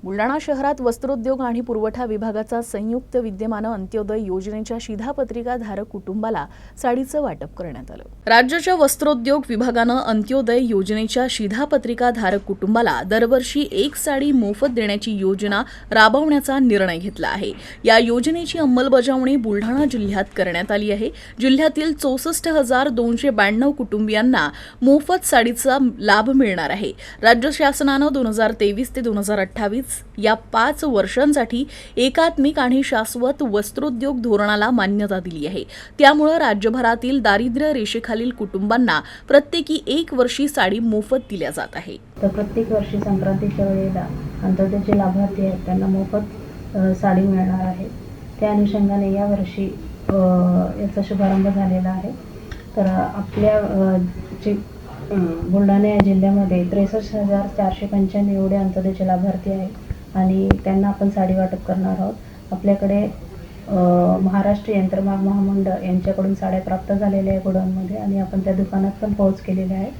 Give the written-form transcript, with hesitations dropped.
बुलढाणा शहरात वस्त्रोद्योग आणि पुरवठा विभागाचा संयुक्त विद्यमानं अंत्योदय योजनेच्या शिधापत्रिका धारक कुटुंबाला साडीचं वाटप करण्यात आलं। राज्याच्या वस्त्रोद्योग विभागानं अंत्योदय योजनेच्या शिधापत्रिका धारक कुटुंबाला दरवर्षी एक साडी मोफत देण्याची योजना राबवण्याचा निर्णय घेतला आहे। या योजनेची अंमलबजावणी बुलढाणा जिल्ह्यात करण्यात आली आहे। जिल्ह्यातील 64,292 कुटुंबियांना मोफत साडीचा लाभ मिळणार आहे। राज्य शासनानं 2023 ते 2028 या 5 वर्षांसाठी एकात्मिक आणि शाश्वत वस्त्रोद्योग धोरणाला मान्यता दिली आहे। त्यामुळे राज्यभरातील दारिद्र्य रेषेखालील कुटुंबांना प्रत्येकी 1 वर्षी साडी मोफत दिल्या जात आहे। तर प्रत्येक वर्षी संक्रांतीच्या वेळेला अंत्योदयाचे लाभार्थी आहेत त्यांना मोफत साडी मिळणार आहे। त्या अनुषंगाने या वर्षी याचा शुभारंभ झालेला आहे। तर आपल्या बुलढाणा जिल्ह्यामध्ये 63,495 एवढे अंत्योदयाचे लाभार्थी आहेत आणि त्यांना आपण साडी वाटप करणार आहोत। आपल्याकडे महाराष्ट्र यंत्रमाग महामंडळ यांच्याकडून साड्या प्राप्त झालेल्या आहे गोडाऊनमध्ये आणि आपण त्या दुकानात पण पोहोच केलेल्या आहे।